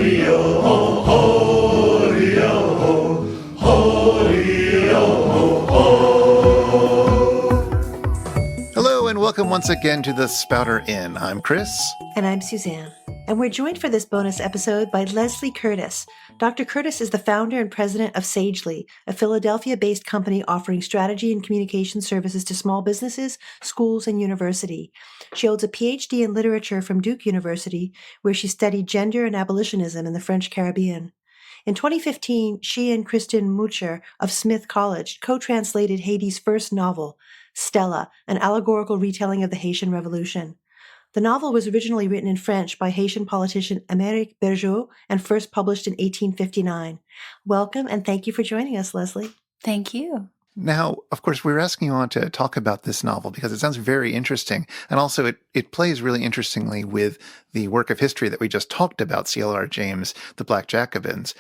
Hello and welcome once again to the Spouter-Inn. I'm Chris. And I'm Suzanne. And we're joined for this bonus episode by Lesley Curtis. Dr. Curtis is the founder and president of Sagely, a Philadelphia-based company offering strategy and communication services to small businesses, schools, and university. She holds a PhD in literature from Duke University, where she studied gender and abolitionism in the French Caribbean. In 2015, she and Christen Mucher of Smith College co-translated Haiti's first novel, Stella, an allegorical retelling of the Haitian Revolution. The novel was originally written in French by Haitian politician Émeric Bergeaud and first published in 1859. Welcome and thank you for joining us, Lesley. Thank you. Now, of course, we're asking you on to talk about this novel because it sounds very interesting. And also it plays really interestingly with the work of history that we just talked about, C.L.R. James, The Black Jacobins.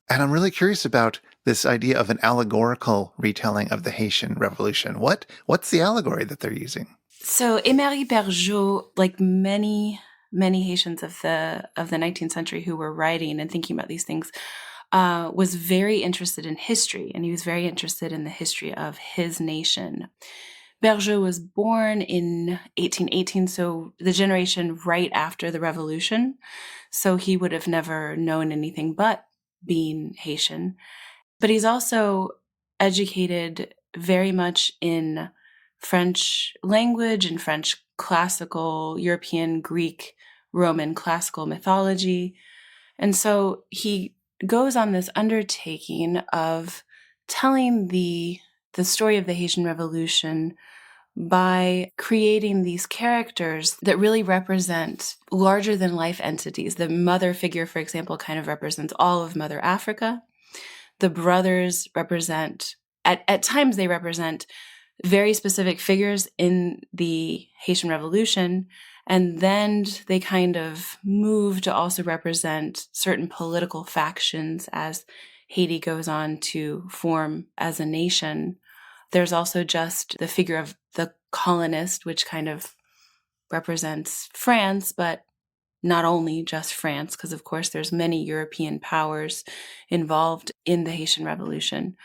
And I'm really curious about this idea of an allegorical retelling of the Haitian Revolution. What's the allegory that they're using? So Émeric Bergeaud, like many Haitians of the 19th century who were writing and thinking about these things, was very interested in history, and he was very interested in the history of his nation. Bergeaud was born in 1818, so the generation right after the revolution. So he would have never known anything but being Haitian. But he's also educated very much in French language and French classical, European, Greek, Roman classical mythology. And so he goes on this undertaking of telling the story of the Haitian Revolution by creating these characters that really represent larger than life entities. The mother figure, for example, kind of represents all of Mother Africa. The brothers represent, at times they represent very specific figures in the Haitian Revolution, and then they kind of move to also represent certain political factions as Haiti goes on to form as a nation. There's also just the figure of the colonist, which kind of represents France, but not only just France, because of course there's many European powers involved in the Haitian Revolution.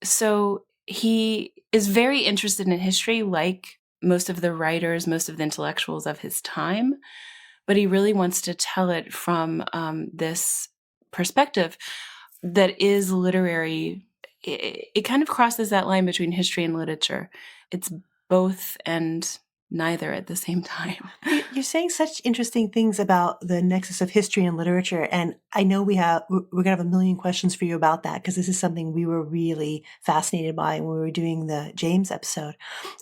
So he is very interested in history, like most of the writers, most of the intellectuals of his time, but he really wants to tell it from this perspective that is literary. It kind of crosses that line between history and literature. It's both and neither at the same time. You're saying such interesting things about the nexus of history and literature, and I know we're going to have a million questions for you about that because this is something we were really fascinated by when we were doing the James episode.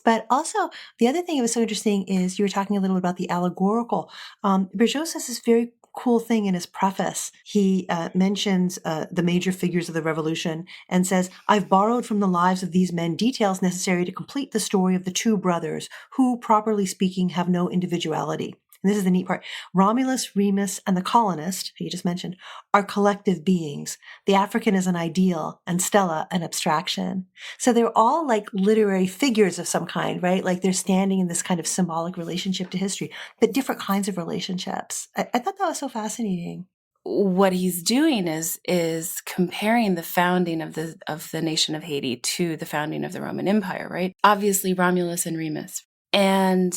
But also, the other thing that was so interesting is you were talking a little about the allegorical. Bergeaud says this very cool thing in his preface. He mentions the major figures of the revolution and says, I've borrowed from the lives of these men details necessary to complete the story of the two brothers who, properly speaking, have no individuality. And this is the neat part. Romulus, Remus, and the colonist, who you just mentioned, are collective beings. The African is an ideal, and Stella an abstraction. So they're all like literary figures of some kind, right? Like they're standing in this kind of symbolic relationship to history, but different kinds of relationships. I thought that was so fascinating. What he's doing is comparing the founding of the nation of Haiti to the founding of the Roman Empire, right? Obviously, Romulus and Remus. And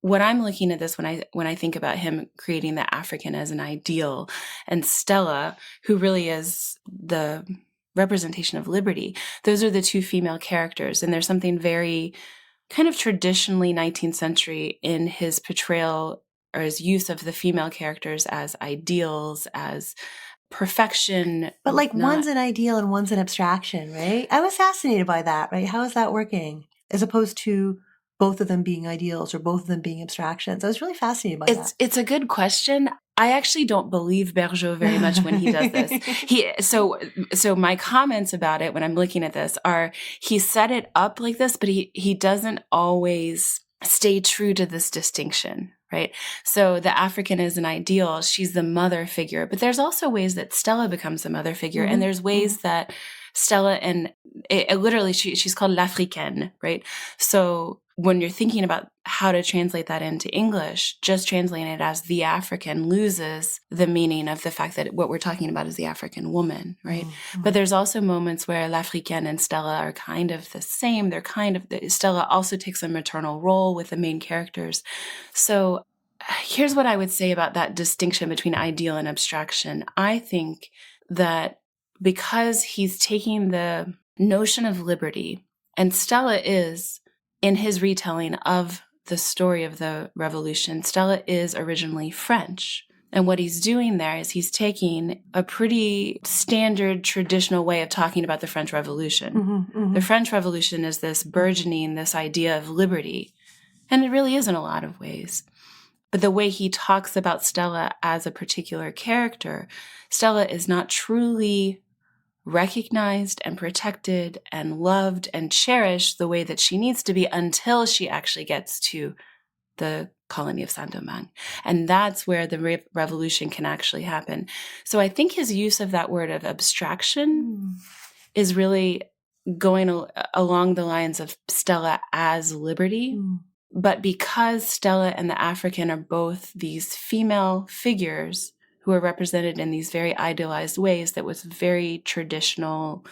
when I'm looking at this, when I think about him creating the African as an ideal, and Stella, who really is the representation of liberty, those are the two female characters. And there's something very kind of traditionally 19th century in his portrayal or his use of the female characters as ideals, as perfection. But like one's an ideal and one's an abstraction, right? I was fascinated by that, right? How is that working? As opposed to both of them being ideals or both of them being abstractions. I was really fascinated by that. It's a good question. I actually don't believe Bergeaud very much when he does this. So my comments about it when I'm looking at this are he set it up like this, but he doesn't always stay true to this distinction, right? So the African is an ideal. She's the mother figure, but there's also ways that Stella becomes the mother figure. Mm-hmm. And there's ways that Stella, and it literally, she's called l'Africaine, right? So when you're thinking about how to translate that into English, just translating it as the African loses the meaning of the fact that what we're talking about is the African woman, right? Mm-hmm. But there's also moments where l'Africaine and Stella are kind of the same. Stella also takes a maternal role with the main characters. So here's what I would say about that distinction between ideal and abstraction. I think that because he's taking the notion of liberty, and Stella is, in his retelling of the story of the revolution, Stella is originally French. And what he's doing there is he's taking a pretty standard traditional way of talking about the French Revolution. Mm-hmm, mm-hmm. The French Revolution is this burgeoning, this idea of liberty. And it really is in a lot of ways. But the way he talks about Stella as a particular character, Stella is not truly recognized and protected and loved and cherished the way that she needs to be until she actually gets to the colony of Saint-Domingue. And that's where the revolution can actually happen. So I think his use of that word of abstraction is really going along the lines of Stella as liberty. But because Stella and the African are both these female figures who are represented in these very idealized ways, that was very traditional,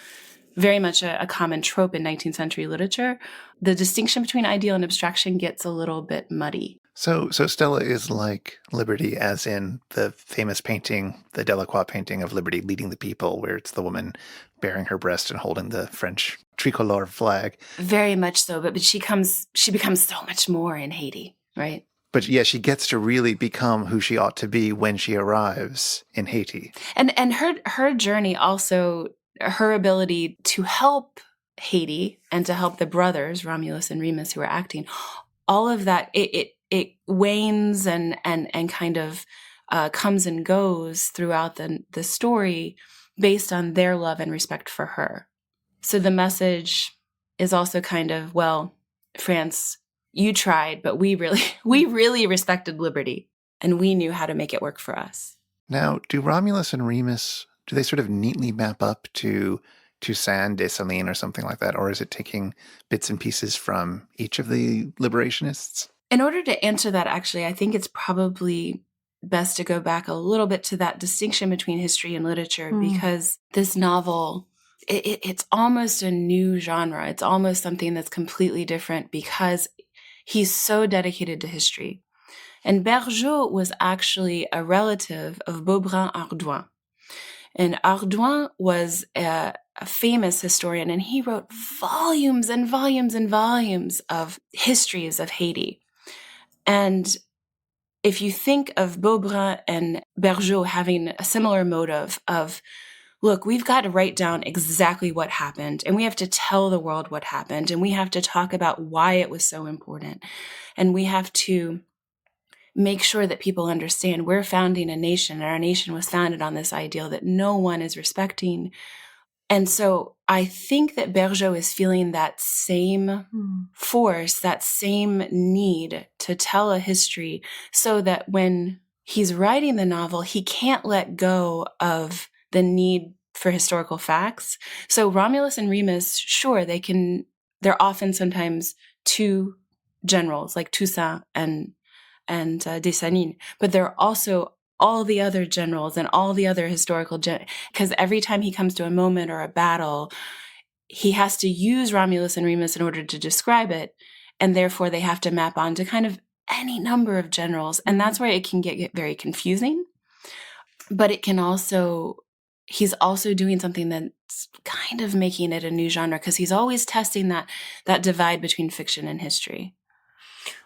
very much a common trope in 19th century literature, the distinction between ideal and abstraction gets a little bit muddy. So Stella is like liberty, as in the famous painting, the Delacroix painting of Liberty Leading the People, where it's the woman bearing her breast and holding the French tricolor flag. Very much so, but she becomes so much more in Haiti, right? But yeah, she gets to really become who she ought to be when she arrives in Haiti. And her journey also, her ability to help Haiti and to help the brothers, Romulus and Remus, who are acting, all of that, it wanes and kind of comes and goes throughout the story based on their love and respect for her. So the message is also kind of, well, France, you tried, but we really respected liberty, and we knew how to make it work for us. Now, do Romulus and Remus, do they sort of neatly map up to Toussaint, Dessalines, or something like that? Or is it taking bits and pieces from each of the liberationists? In order to answer that, actually, I think it's probably best to go back a little bit to that distinction between history and literature, because this novel, it's almost a new genre. It's almost something that's completely different because he's so dedicated to history. And Bergeaud was actually a relative of Beaubrun-Ardouin. And Ardouin was a famous historian, and he wrote volumes and volumes and volumes of histories of Haiti. And if you think of Beaubrun and Bergeaud having a similar motive of, look, we've got to write down exactly what happened, and we have to tell the world what happened, and we have to talk about why it was so important, and we have to make sure that people understand we're founding a nation, and our nation was founded on this ideal that no one is respecting. And so I think that Bergeaud is feeling that same force, that same need to tell a history, so that when he's writing the novel, he can't let go of the need for historical facts. So Romulus and Remus, sure, they're often sometimes two generals like Toussaint and Dessalines, but there are also all the other generals and all the other historical because every time he comes to a moment or a battle, he has to use Romulus and Remus in order to describe it, and therefore they have to map onto kind of any number of generals, and that's where it can get very confusing. But it can also, he's also doing something that's kind of making it a new genre, because he's always testing that divide between fiction and history.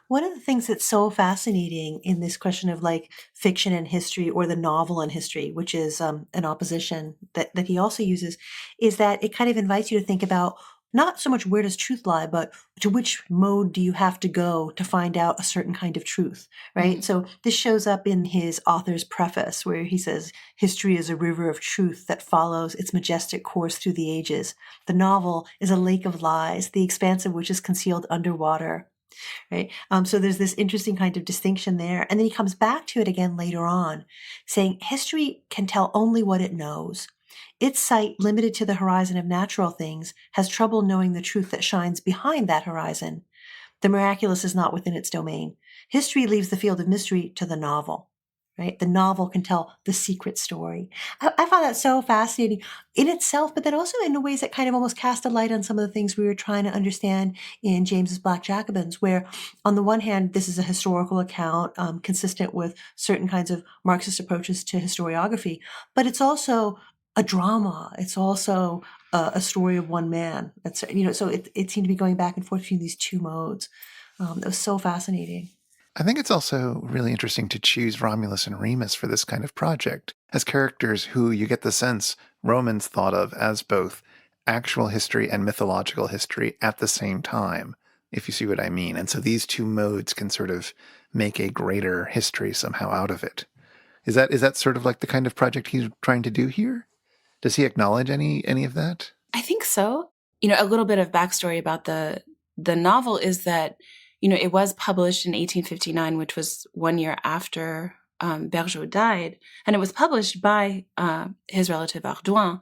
One of the things that's so fascinating in this question of like fiction and history, or the novel and history, which is an opposition that he also uses, is that it kind of invites you to think about not so much where does truth lie, but to which mode do you have to go to find out a certain kind of truth, right? Mm-hmm. So this shows up in his author's preface, where he says, history is a river of truth that follows its majestic course through the ages. The novel is a lake of lies, the expanse of which is concealed underwater. Right. So there's this interesting kind of distinction there. And then he comes back to it again later on, saying history can tell only what it knows. Its sight, limited to the horizon of natural things, has trouble knowing the truth that shines behind that horizon. The miraculous is not within its domain. History leaves the field of mystery to the novel, right? The novel can tell the secret story. I found that so fascinating in itself, but then also in ways that kind of almost cast a light on some of the things we were trying to understand in James's Black Jacobins, where on the one hand, this is a historical account consistent with certain kinds of Marxist approaches to historiography, but it's also a drama. It's also a story of one man. That's, so it seemed to be going back and forth between these two modes. That was so fascinating. I think it's also really interesting to choose Romulus and Remus for this kind of project as characters who you get the sense Romans thought of as both actual history and mythological history at the same time, if you see what I mean. And so these two modes can sort of make a greater history somehow out of it. Is that sort of like the kind of project he's trying to do here? Does he acknowledge any of that? I think so. A little bit of backstory about the novel is that, it was published in 1859, which was 1 year after Bergeaud died, and it was published by his relative Ardouin.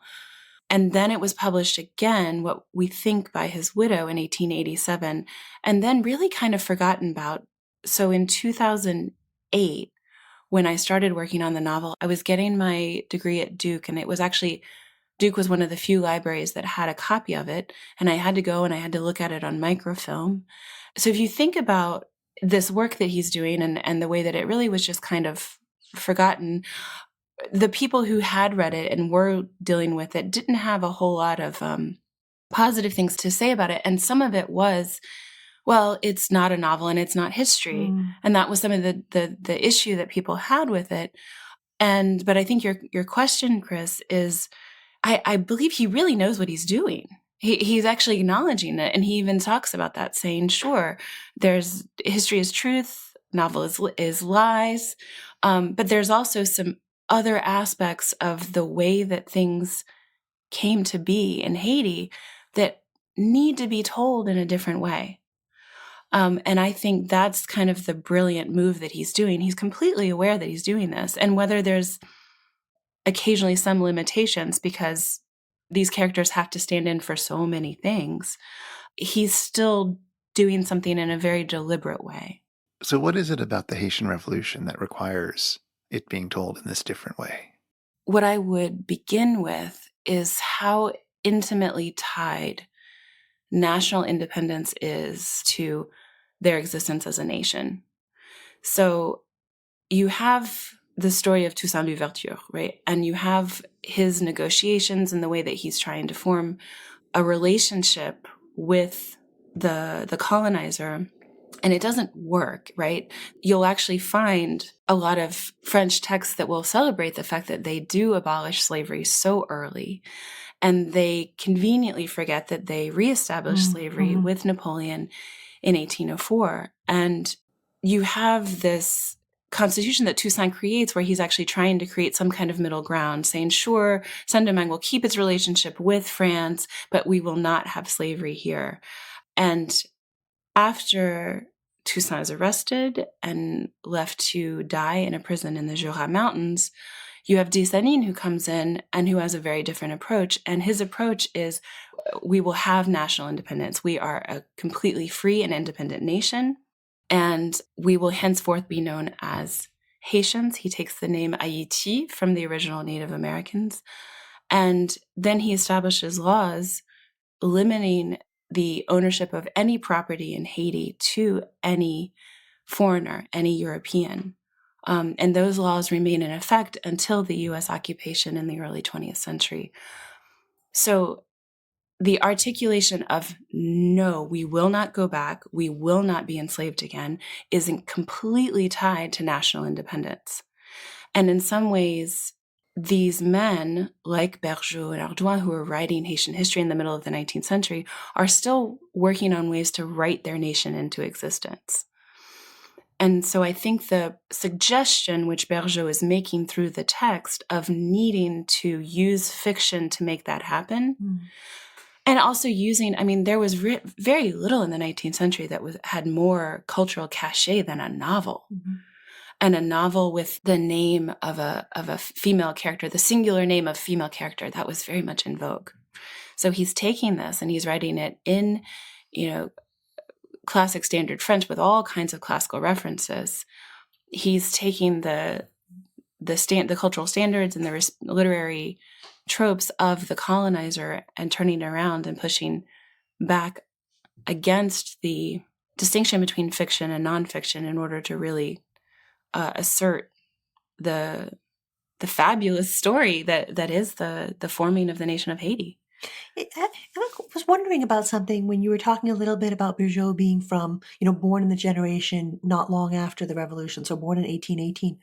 And then it was published again, what we think by his widow in 1887, and then really kind of forgotten about. So in 2008, when I started working on the novel, I was getting my degree at Duke, and it was actually, Duke was one of the few libraries that had a copy of it, and I had to go and I had to look at it on microfilm. So if you think about this work that he's doing and the way that it really was just kind of forgotten, the people who had read it and were dealing with it didn't have a whole lot of positive things to say about it. And some of it was, well, it's not a novel and it's not history. And that was some of the issue that people had with it. But I think your question, Chris, is I believe he really knows what he's doing. He's actually acknowledging it. And he even talks about that, saying, sure, there's history is truth, novel is lies. But there's also some other aspects of the way that things came to be in Haiti that need to be told in a different way. And I think that's kind of the brilliant move that he's doing. He's completely aware that he's doing this. And whether there's occasionally some limitations because these characters have to stand in for so many things, he's still doing something in a very deliberate way. So what is it about the Haitian Revolution that requires it being told in this different way? What I would begin with is how intimately tied national independence is to their existence as a nation. So you have the story of Toussaint Louverture, right? And you have his negotiations and the way that he's trying to form a relationship with the colonizer, and it doesn't work, right? You'll actually find a lot of French texts that will celebrate the fact that they do abolish slavery so early, and they conveniently forget that they reestablished slavery with Napoleon in 1804. And you have this constitution that Toussaint creates where he's actually trying to create some kind of middle ground, saying, sure, Saint-Domingue will keep its relationship with France, but we will not have slavery here. And after Toussaint is arrested and left to die in a prison in the Jura Mountains, you have Dessalines who comes in and who has a very different approach. And his approach is, we will have national independence. We are a completely free and independent nation, and we will henceforth be known as Haitians. He takes the name Haiti from the original Native Americans. And then he establishes laws limiting the ownership of any property in Haiti to any foreigner, any European. And those laws remain in effect until the U.S. occupation in the early 20th century. So the articulation of, no, we will not go back, we will not be enslaved again, isn't completely tied to national independence. And in some ways, these men, like Bergeaud and Ardouin, who are writing Haitian history in the middle of the 19th century, are still working on ways to write their nation into existence. And so I think the suggestion which Bergeaud is making through the text of needing to use fiction to make that happen, and also using, there was very little in the 19th century that had more cultural cachet than a novel. and a novel with the name of a female character, the singular name of female character, that was very much in vogue. So he's taking this and he's writing it in, classic standard French with all kinds of classical references. He's taking the cultural standards and the literary tropes of the colonizer and turning it around and pushing back against the distinction between fiction and nonfiction in order to really assert the fabulous story that is the forming of the nation of Haiti. I was wondering about something when you were talking a little bit about Bergeaud being from, born in the generation not long after the revolution, so born in 1818.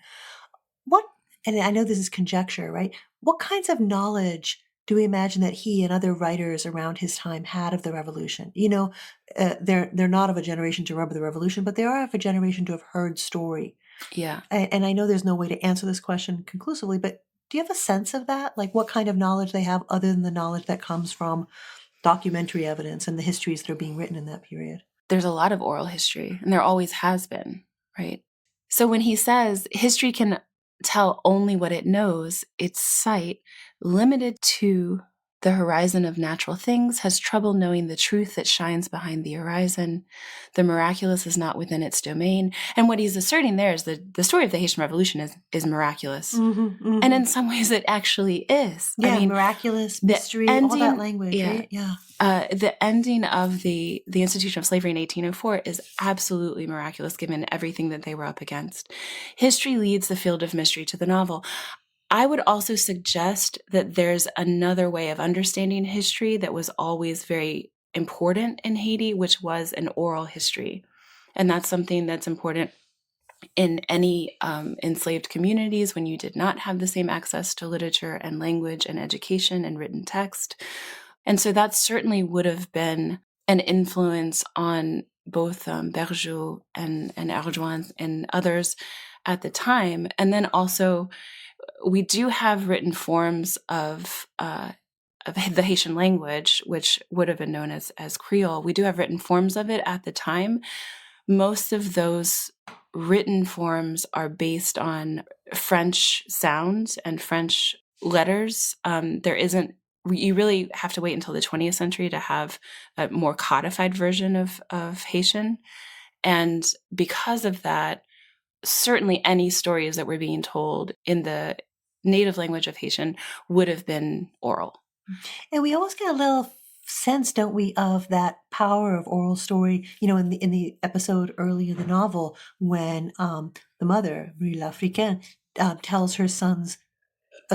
What, and I know this is conjecture, right? What kinds of knowledge do we imagine that he and other writers around his time had of the revolution? They're not of a generation to remember the revolution, but they are of a generation to have heard story. Yeah. And I know there's no way to answer this question conclusively, but do you have a sense of that? Like what kind of knowledge they have other than the knowledge that comes from documentary evidence and the histories that are being written in that period? There's a lot of oral history, and there always has been, right? So when he says history can tell only what it knows, its sight, limited to the horizon of natural things, has trouble knowing the truth that shines behind the horizon. The miraculous is not within its domain. And what he's asserting there is the story of the Haitian Revolution is miraculous. And in some ways it actually is. Yeah, miraculous, mystery, all that language, right? Yeah. The ending of the institution of slavery in 1804 is absolutely miraculous given everything that they were up against. History leads the field of mystery to the novel. I would also suggest that there's another way of understanding history that was always very important in Haiti, which was an oral history. And that's something that's important in any enslaved communities when you did not have the same access to literature and language and education and written text. And so that certainly would have been an influence on both Bergeaud and Ardoin and others at the time. And then also, we do have written forms of the Haitian language, which would have been known as Creole. We do have written forms of it at the time. Most of those written forms are based on French sounds and French letters. You really have to wait until the 20th century to have a more codified version of Haitian. And because of that, certainly any stories that were being told in the native language of Haitian would have been oral. And we almost get a little sense, don't we, of that power of oral story, in the episode early in the novel when the mother, Marie l'Africaine, tells her sons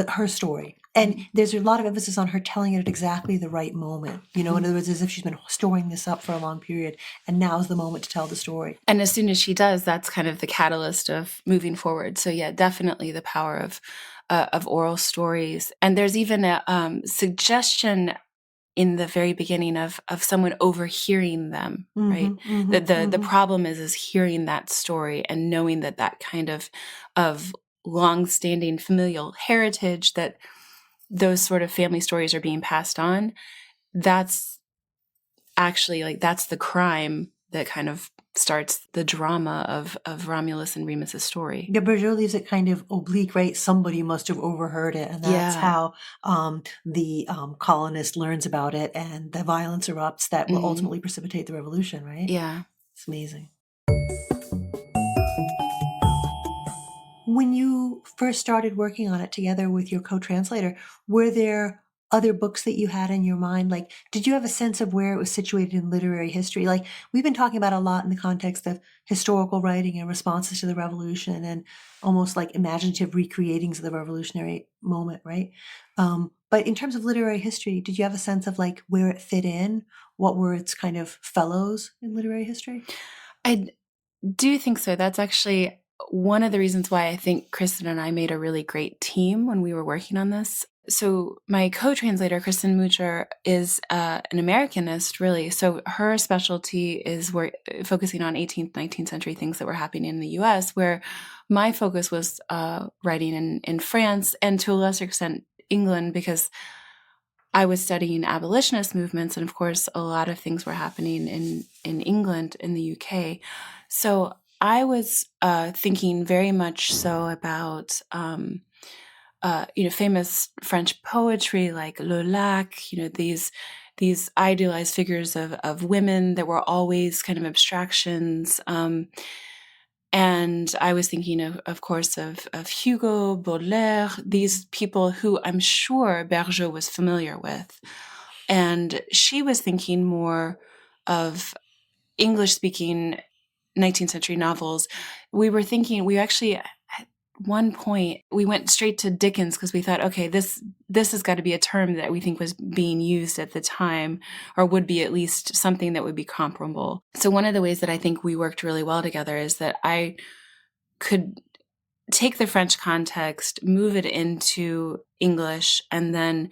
her story. And there's a lot of emphasis on her telling it at exactly the right moment. In other words, as if she's been storing this up for a long period, and now's the moment to tell the story. And as soon as she does, that's kind of the catalyst of moving forward. So yeah, definitely the power of oral stories. And there's even a suggestion in the very beginning of someone overhearing them, right? The problem is hearing that story and knowing that kind of long-standing familial heritage, that those sort of family stories are being passed on. That's actually that's the crime that kind of starts the drama of Romulus and Remus's story. Yeah, Bergeaud leaves it kind of oblique, right? Somebody must have overheard it, and that's how the colonist learns about it, and the violence erupts that will ultimately precipitate the revolution, right? Yeah. It's amazing. When you first started working on it together with your co-translator, were there other books that you had in your mind? Like, did you have a sense of where it was situated in literary history? Like, we've been talking about a lot in the context of historical writing and responses to the revolution and almost like imaginative recreatings of the revolutionary moment, right? But in terms of literary history, did you have a sense of like where it fit in? What were its kind of fellows in literary history? I do think so. That's actually one of the reasons why I think Christen and I made a really great team when we were working on this. So my co-translator, Christen Mucher, is an Americanist, really. So her specialty is focusing on 18th, 19th century things that were happening in the U.S., where my focus was writing in France and to a lesser extent England, because I was studying abolitionist movements. And of course, a lot of things were happening in England, in the UK. So I was thinking very much so about famous French poetry like Le Lac, these idealized figures of women that were always kind of abstractions. And I was thinking, of course, of Hugo, Baudelaire, these people who I'm sure Bergeaud was familiar with. And she was thinking more of English-speaking 19th century novels. We actually, at one point, we went straight to Dickens because we thought, okay, this has got to be a term that we think was being used at the time, or would be at least something that would be comparable. So one of the ways that I think we worked really well together is that I could take the French context, move it into English, and then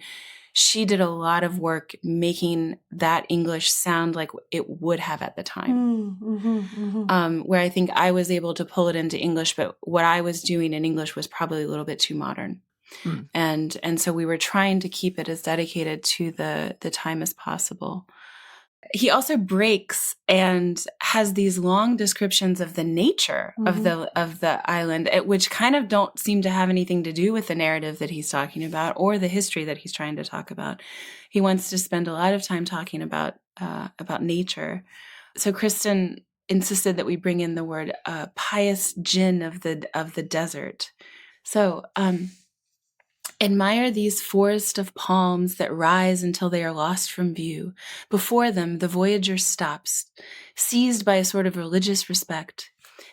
she did a lot of work making that English sound like it would have at the time. Where I think I was able to pull it into English, but what I was doing in English was probably a little bit too modern. And so we were trying to keep it as dedicated to the time as possible. He also breaks and has these long descriptions of the nature of the island, which kind of don't seem to have anything to do with the narrative that he's talking about or the history that he's trying to talk about. He wants to spend a lot of time talking about nature. So Christen insisted that we bring in the word pious djinn of the desert. So admire these forests of palms that rise until they are lost from view. Before them, the voyager stops, seized by a sort of religious respect.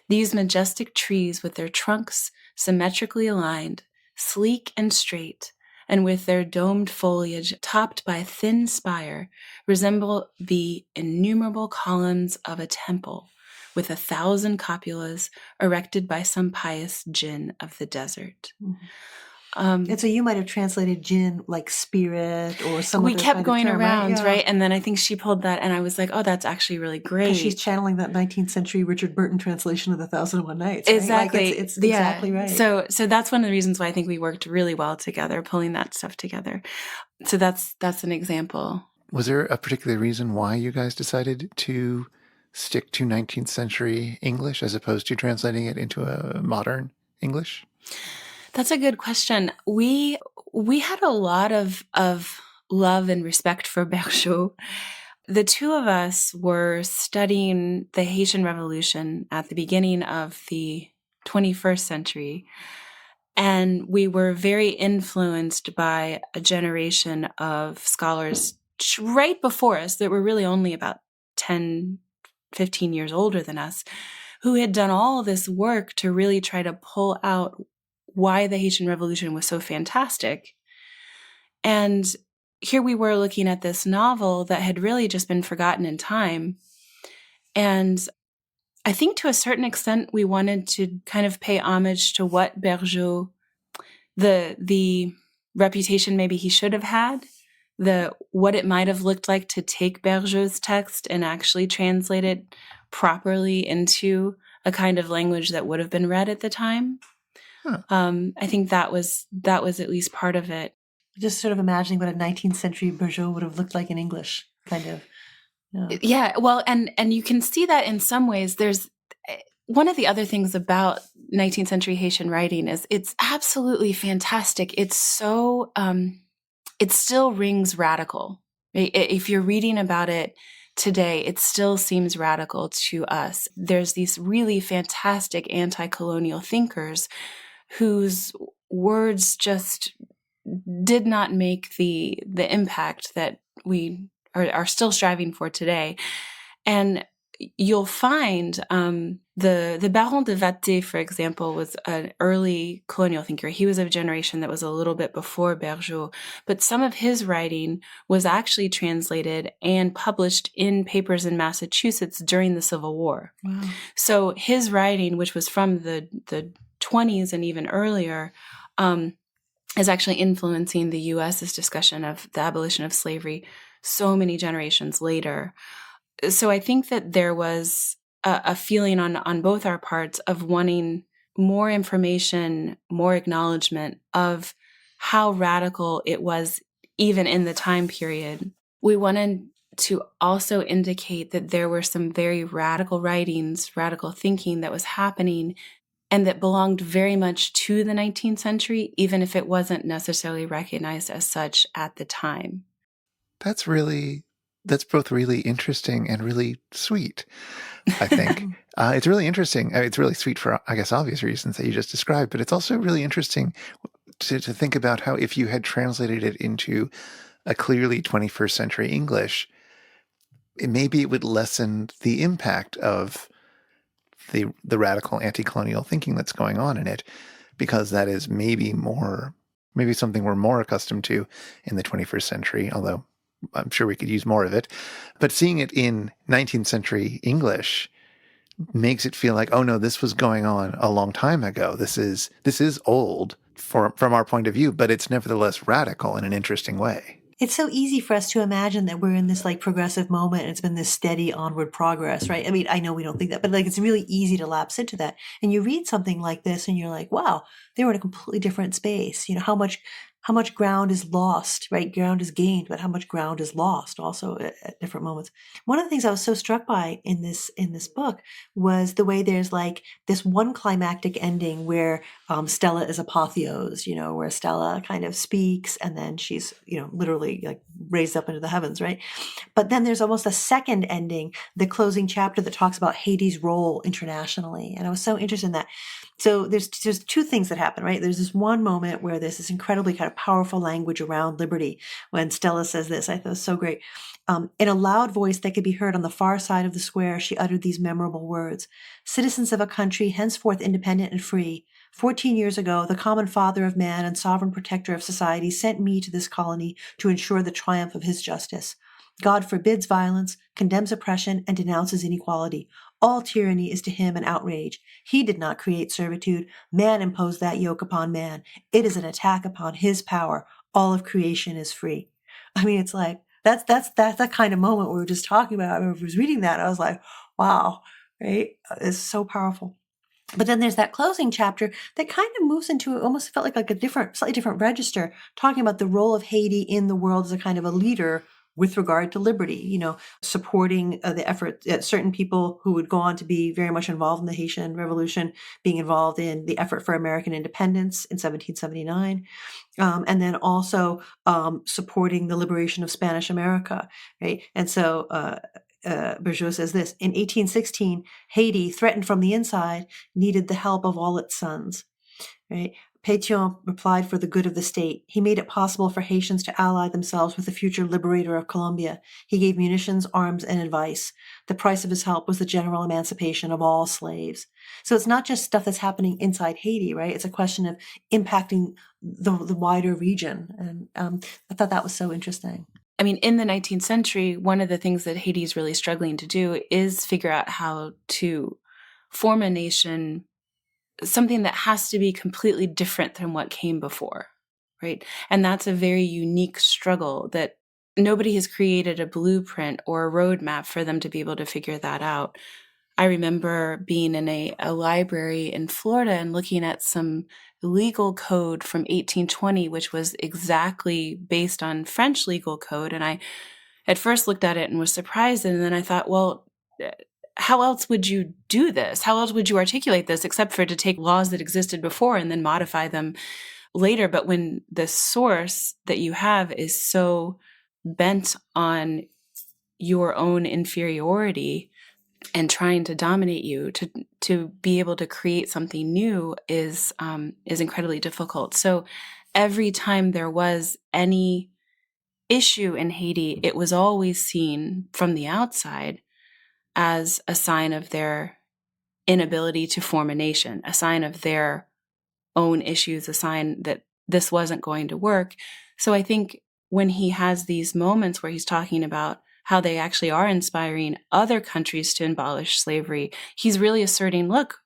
These majestic trees with their trunks symmetrically aligned, sleek and straight, and with their domed foliage topped by a thin spire, resemble the innumerable columns of a temple with 1,000 cupolas erected by some pious djinn of the desert. And so you might have translated jinn like spirit or some we other kept kind going of term, around, Yeah. right? And then I think she pulled that, and I was like, oh, that's actually really great. Because she's channeling that 19th century Richard Burton translation of the 1001 Nights. Right? Exactly. Like it's exactly right. So that's one of the reasons why I think we worked really well together, pulling that stuff together. So that's an example. Was there a particular reason why you guys decided to stick to 19th century English as opposed to translating it into a modern English? That's a good question. We had a lot of love and respect for Bergeaud. The two of us were studying the Haitian Revolution at the beginning of the 21st century, and we were very influenced by a generation of scholars right before us that were really only about 10, 15 years older than us, who had done all this work to really try to pull out why the Haitian Revolution was so fantastic. And here we were looking at this novel that had really just been forgotten in time. And I think to a certain extent, we wanted to kind of pay homage to what Bergeaud, the reputation maybe he should have had, what it might have looked like to take Bergeaud's text and actually translate it properly into a kind of language that would have been read at the time. I think that was at least part of it. Just sort of imagining what a 19th century Bergeaud would have looked like in English, kind of. Yeah, well, and you can see that in some ways. There's one of the other things about 19th century Haitian writing is it's absolutely fantastic. It's so it still rings radical. If you're reading about it today, it still seems radical to us. There's these really fantastic anti-colonial thinkers whose words just did not make the impact that we are still striving for today. And you'll find the Baron de Watteau, for example, was an early colonial thinker. He was of a generation that was a little bit before Bergeaud, but some of his writing was actually translated and published in papers in Massachusetts during the Civil War. Wow. So his writing, which was from the 20s and even earlier, is actually influencing the U.S.'s discussion of the abolition of slavery so many generations later. So I think that there was a feeling on both our parts of wanting more information, more acknowledgement of how radical it was even in the time period. We wanted to also indicate that there were some very radical writings, radical thinking that was happening and that belonged very much to the 19th century, even if it wasn't necessarily recognized as such at the time. That's both really interesting and really sweet, I think. It's really interesting. It's really sweet for, I guess, obvious reasons that you just described, but it's also really interesting to think about how if you had translated it into a clearly 21st century English, maybe it would lessen the impact of the radical anti-colonial thinking that's going on in it, because that is maybe something we're more accustomed to in the 21st century, although I'm sure we could use more of it. But seeing it in 19th century English makes it feel like, oh no, this was going on a long time ago. This is old from our point of view, but it's nevertheless radical in an interesting way. It's so easy for us to imagine that we're in this like progressive moment and it's been this steady onward progress, right? I mean, I know we don't think that, but like it's really easy to lapse into that. And you read something like this and you're like, wow, they were in a completely different space. You know, how much ground is lost, right? Ground is gained, but how much ground is lost also at different moments. One of the things I was so struck by in this book was the way there's like this one climactic ending where Stella is apotheosed, you know, where Stella kind of speaks and then she's, you know, literally like raised up into the heavens, right? But then there's almost a second ending, the closing chapter that talks about Haiti's role internationally. And I was so interested in that. So there's two things that happen, right? There's this one moment where there's this incredibly kind of powerful language around liberty when Stella says this. I thought it was so great. In a loud voice that could be heard on the far side of the square, she uttered these memorable words: "Citizens of a country henceforth independent and free. 14 years ago, the common father of man and sovereign protector of society sent me to this colony to ensure the triumph of his justice. God forbids violence, condemns oppression, and denounces inequality. All tyranny is to him an outrage. He did not create servitude. Man imposed that yoke upon man. It is an attack upon his power. All of creation is free." I mean, it's like, that's that kind of moment we were just talking about. I remember I was reading that. I was like, wow, right? It's so powerful. But then there's that closing chapter that kind of moves into, it almost felt like a slightly different register, talking about the role of Haiti in the world as a kind of a leader with regard to liberty, you know, supporting the effort, certain people who would go on to be very much involved in the Haitian Revolution, being involved in the effort for American independence in 1779, and then also supporting the liberation of Spanish America, right? And so Bergeaud says this: in 1816, Haiti, threatened from the inside, needed the help of all its sons, right? Pétion replied for the good of the state. He made it possible for Haitians to ally themselves with the future liberator of Colombia. He gave munitions, arms, and advice. The price of his help was the general emancipation of all slaves. So it's not just stuff that's happening inside Haiti, right? It's a question of impacting the wider region. And I thought that was so interesting. I mean, in the 19th century, one of the things that Haiti is really struggling to do is figure out how to form a nation, something that has to be completely different than what came before, right? And that's a very unique struggle that nobody has created a blueprint or a roadmap for them to be able to figure that out. I remember being in a library in Florida and looking at some legal code from 1820, which was exactly based on French legal code. And I at first looked at it and was surprised. And then I thought, well, how else would you do this? How else would you articulate this except for to take laws that existed before and then modify them later? But when the source that you have is so bent on your own inferiority and trying to dominate you, to be able to create something new is incredibly difficult. So every time there was any issue in Haiti, it was always seen from the outside as a sign of their inability to form a nation, a sign of their own issues, a sign that this wasn't going to work. So I think when he has these moments where he's talking about how they actually are inspiring other countries to abolish slavery, he's really asserting, look,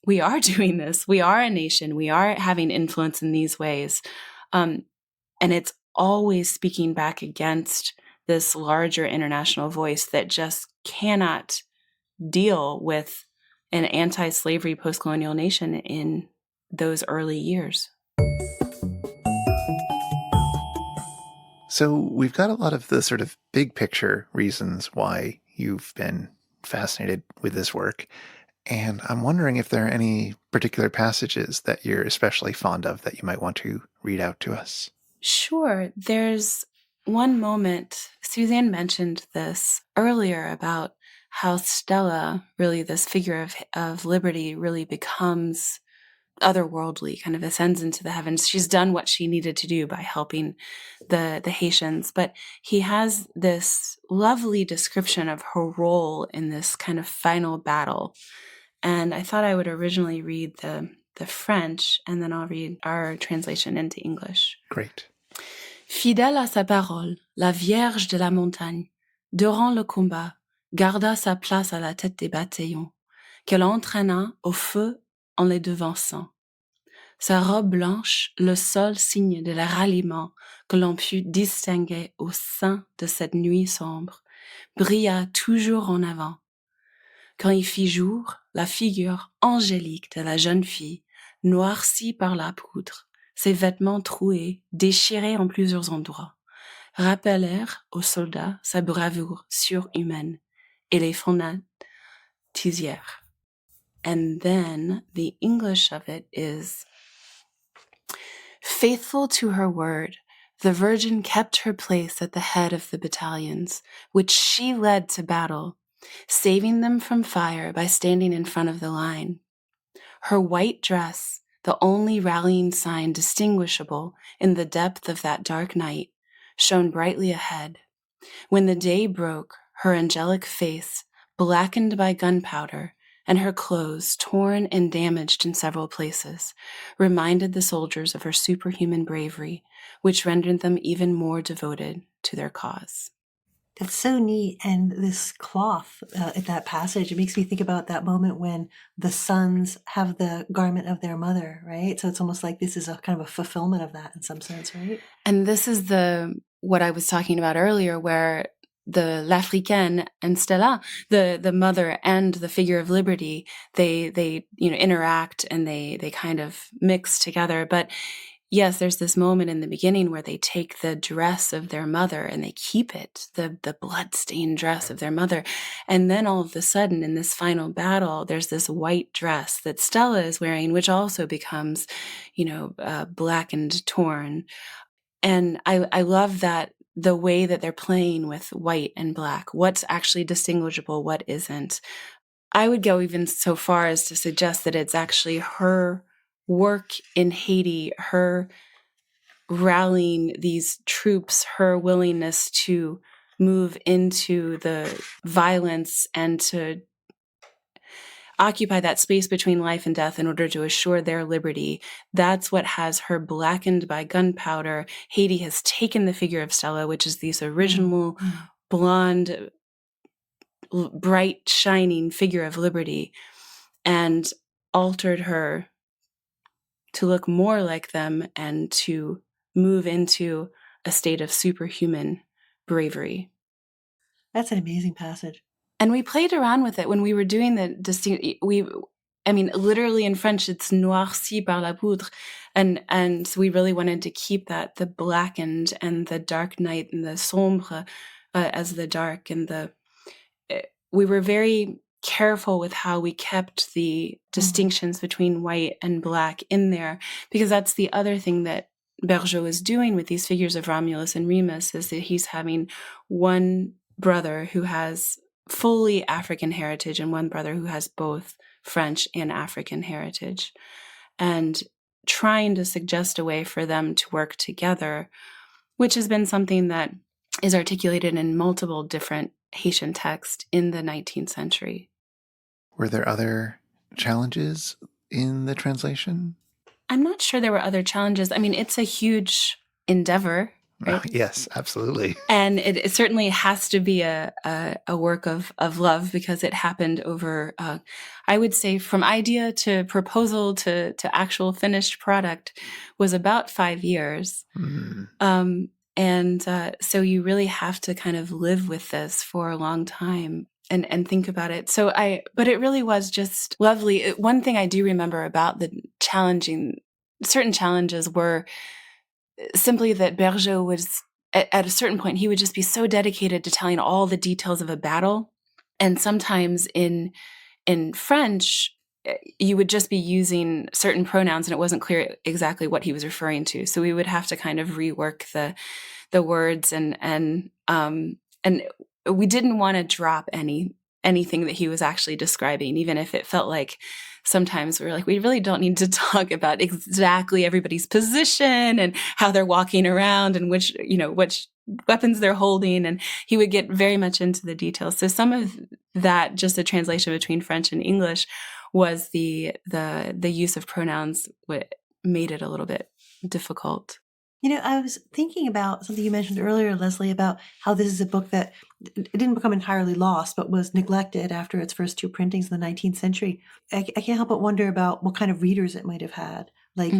we are doing this. We are a nation. We are having influence in these ways. And it's always speaking back against this larger international voice that just cannot deal with an anti-slavery post-colonial nation in those early years. So we've got a lot of the sort of big picture reasons why you've been fascinated with this work. And I'm wondering if there are any particular passages that you're especially fond of that you might want to read out to us. Sure. There's one moment, Suzanne mentioned this earlier about how Stella, really this figure of liberty, really becomes otherworldly, kind of ascends into the heavens. She's done what she needed to do by helping the Haitians, but he has this lovely description of her role in this kind of final battle. And I thought I would originally read the French, and then I'll read our translation into English. Great. Fidèle à sa parole, la Vierge de la Montagne, durant le combat, garda sa place à la tête des bataillons, qu'elle entraîna au feu en les devançant. Sa robe blanche, le seul signe de la ralliement que l'on put distinguer au sein de cette nuit sombre, brilla toujours en avant. Quand il fit jour, la figure angélique de la jeune fille, noircie par la poudre, ses vêtements troués, déchirés en plusieurs endroits, rappelèrent aux soldats sa bravoure surhumaine et les fanatisèrent. And then the English of it is, faithful to her word, the Virgin kept her place at the head of the battalions, which she led to battle, saving them from fire by standing in front of the line. Her white dress, the only rallying sign distinguishable in the depth of that dark night, shone brightly ahead. When the day broke, her angelic face, blackened by gunpowder, and her clothes, torn and damaged in several places, reminded the soldiers of her superhuman bravery, which rendered them even more devoted to their cause. That's so neat. And this cloth at that passage, it makes me think about that moment when the sons have the garment of their mother, right? So it's almost like this is a kind of a fulfillment of that in some sense, right? And this is what I was talking about earlier, where the L'Africaine and Stella, the mother and the figure of liberty, they interact and they kind of mix together. But yes, there's this moment in the beginning where they take the dress of their mother and they keep it, the blood-stained dress of their mother. And then all of a sudden in this final battle, there's this white dress that Stella is wearing, which also becomes, black and torn. And I love that the way that they're playing with white and black, what's actually distinguishable, what isn't. I would go even so far as to suggest that it's actually her work in Haiti, her rallying these troops, her willingness to move into the violence and to occupy that space between life and death in order to assure their liberty. That's what has her blackened by gunpowder. Haiti has taken the figure of Stella, which is this original blonde, bright, shining figure of liberty, and altered her to look more like them and to move into a state of superhuman bravery. That's an amazing passage. And we played around with it when we were doing the literally in French, it's noirci par la poudre. And so we really wanted to keep that, the blackened and the dark night and the sombre as the dark. And we were very careful with how we kept the distinctions between white and black in there, because that's the other thing that Bergeaud is doing with these figures of Romulus and Remus, is that he's having one brother who has fully African heritage and one brother who has both French and African heritage, and trying to suggest a way for them to work together, which has been something that is articulated in multiple different Haitian texts in the 19th century. Were there other challenges in the translation? I'm not sure there were other challenges. I mean, it's a huge endeavor, right? Yes, absolutely. And it certainly has to be a work of love, because it happened over, I would say, from idea to proposal to actual finished product was about 5 years. So you really have to kind of live with this for a long time and think about it. But it really was just lovely. One thing I do remember about the certain challenges were simply that Bergeaud was at a certain point, he would just be so dedicated to telling all the details of a battle. And sometimes in French, you would just be using certain pronouns and it wasn't clear exactly what he was referring to. So we would have to kind of rework the words and we didn't want to drop anything that he was actually describing, even if it felt like sometimes we were like, we really don't need to talk about exactly everybody's position and how they're walking around and which weapons they're holding. And he would get very much into the details. So some of that, just the translation between French and English, was the use of pronouns made it a little bit difficult. I was thinking about something you mentioned earlier, Lesley, about how this is a book that it didn't become entirely lost, but was neglected after its first two printings in the 19th century. I can't help but wonder about what kind of readers it might have had, like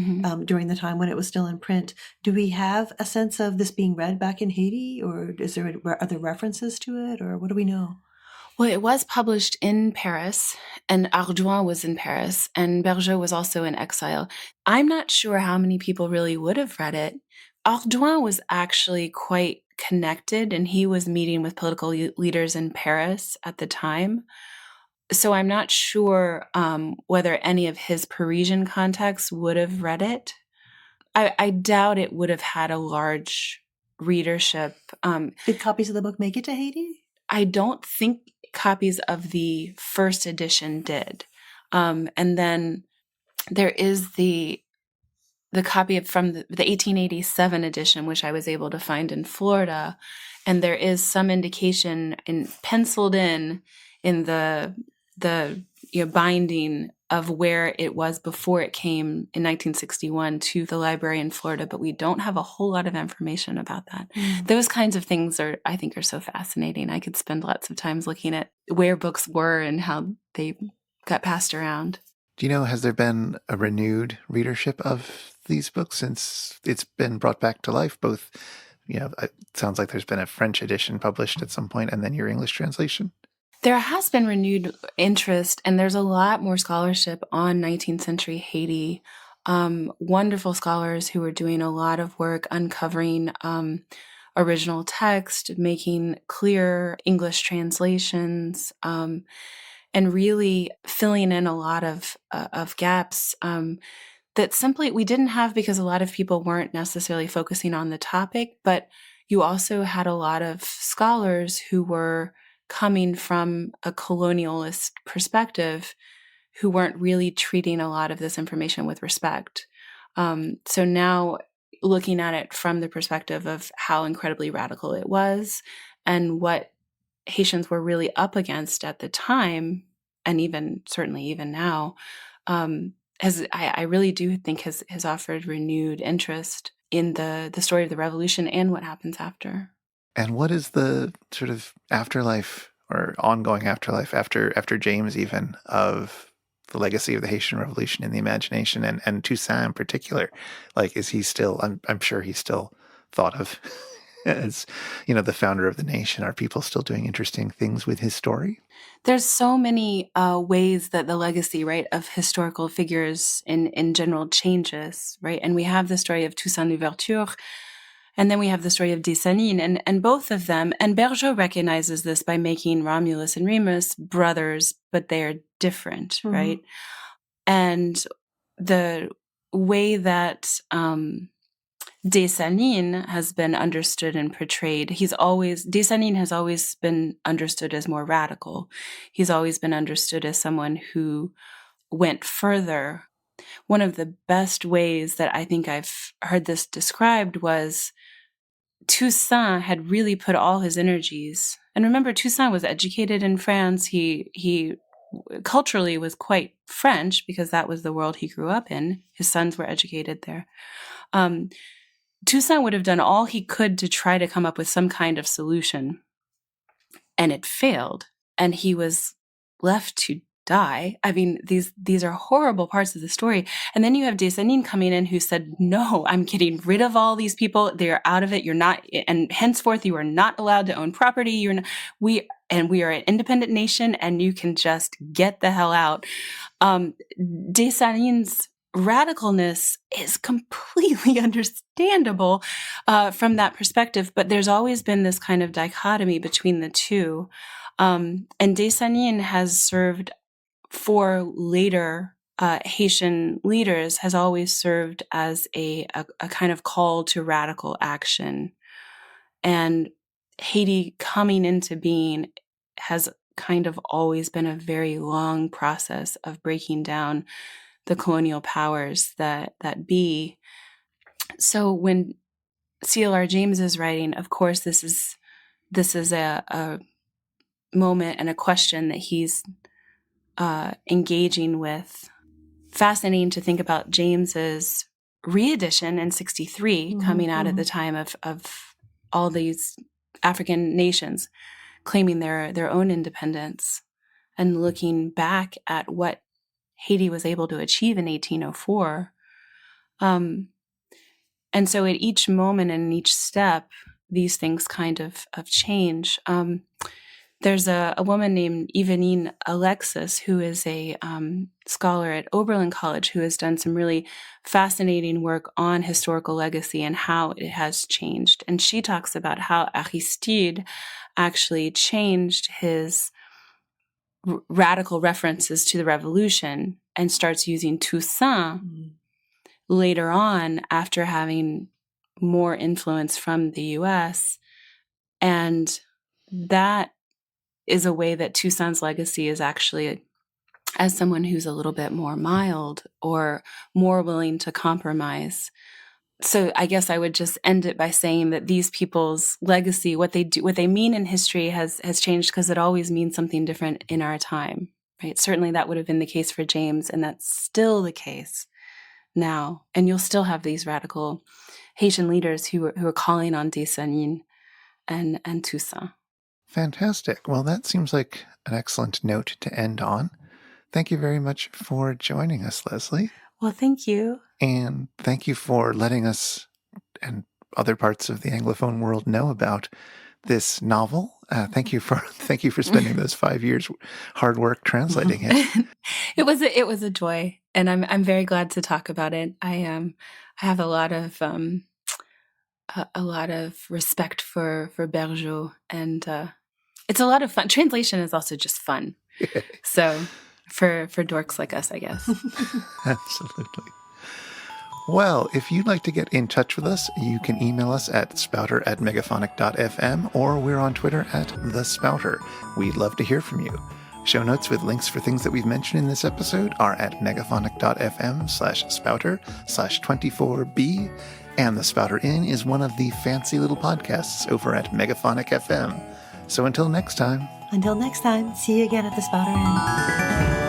during the time when it was still in print. Do we have a sense of this being read back in Haiti, or are there references to it, or what do we know? Well, it was published in Paris, and Ardouin was in Paris, and Bergeaud was also in exile. I'm not sure how many people really would have read it. Ardouin was actually quite connected, and he was meeting with political leaders in Paris at the time. So I'm not sure whether any of his Parisian contacts would have read it. I doubt it would have had a large readership. Did copies of the book make it to Haiti? I don't think copies of the first edition did. And then there is the copy from the 1887 edition, which I was able to find in Florida. And there is some indication penciled in the binding of where it was before it came in 1961 to the library in Florida, but we don't have a whole lot of information about that. Those kinds of things I think are so fascinating. I could spend lots of times looking at where books were and how they got passed around. Do you know, has there been a renewed readership of these books since it's been brought back to life? Both, it sounds like there's been a French edition published at some point and then your English translation. There has been renewed interest, and there's a lot more scholarship on 19th century Haiti. Wonderful scholars who are doing a lot of work uncovering original text, making clear English translations, and really filling in a lot of gaps that simply we didn't have because a lot of people weren't necessarily focusing on the topic, but you also had a lot of scholars who were coming from a colonialist perspective who weren't really treating a lot of this information with respect. So now looking at it from the perspective of how incredibly radical it was and what Haitians were really up against at the time, and certainly even now, I really do think has offered renewed interest in the story of the revolution and what happens after. And what is the sort of afterlife or ongoing afterlife after James even of the legacy of the Haitian Revolution in the imagination and Toussaint in particular? Like, is he still, I'm sure he's still thought of as, the founder of the nation. Are people still doing interesting things with his story? There's so many ways that the legacy, right, of historical figures in general changes, right? And we have the story of Toussaint Louverture, and then we have the story of Dessalines, and both of them, and Bergeaud recognizes this by making Romulus and Remus brothers, but they are different, right? And the way that Dessalines has been understood and portrayed, Dessalines has always been understood as more radical. He's always been understood as someone who went further. One of the best ways that I think I've heard this described was Toussaint had really put all his energies, and remember, Toussaint was educated in France. He culturally was quite French because that was the world he grew up in. His sons were educated there. Toussaint would have done all he could to try to come up with some kind of solution, and it failed, and he was left to die. I mean, these are horrible parts of the story. And then you have Dessalines coming in who said, no, I'm getting rid of all these people. They're out of it. You're not, and henceforth you are not allowed to own property. We are an independent nation and you can just get the hell out. Dessalines radicalness is completely understandable from that perspective, but there's always been this kind of dichotomy between the two. And Dessalines has served for later Haitian leaders, has always served as a kind of call to radical action. And Haiti coming into being has kind of always been a very long process of breaking down the colonial powers that be. So when C.L.R. James is writing, of course, this is a moment and a question that he's engaging with. Fascinating to think about James's reedition in 1963, coming out at the time of all these African nations claiming their own independence, and looking back at what Haiti was able to achieve in 1804. And so at each moment and each step, these things kind of change. There's a woman named Evanine Alexis, who is a scholar at Oberlin College, who has done some really fascinating work on historical legacy and how it has changed. And she talks about how Aristide actually changed his radical references to the revolution and starts using Toussaint later on, after having more influence from the US. And that is a way that Toussaint's legacy is actually as someone who's a little bit more mild or more willing to compromise. So I guess I would just end it by saying that these people's legacy, what they do, what they mean in history has changed, because it always means something different in our time, right? Certainly that would have been the case for James, and that's still the case now. And you'll still have these radical Haitian leaders who are calling on Dessalines and Toussaint. Fantastic. Well, that seems like an excellent note to end on. Thank you very much for joining us, Lesley. Well, thank you. And thank you for letting us and other parts of the Anglophone world know about this novel. Thank you for spending those 5 years hard work translating it. It was a joy, and I'm very glad to talk about it. I have a lot of respect for Bergeaud, and it's a lot of fun. Translation is also just fun. So for dorks like us, I guess. Absolutely. Well, if you'd like to get in touch with us, you can email us at spouter@megaphonic.fm, or we're on Twitter @thespouter. We'd love to hear from you. Show notes with links for things that we've mentioned in this episode are at megaphonic.fm/spouter/24b, and the Spouter-Inn is one of the fancy little podcasts over at Megaphonic FM. So until next time, see you again at the Spouter-Inn.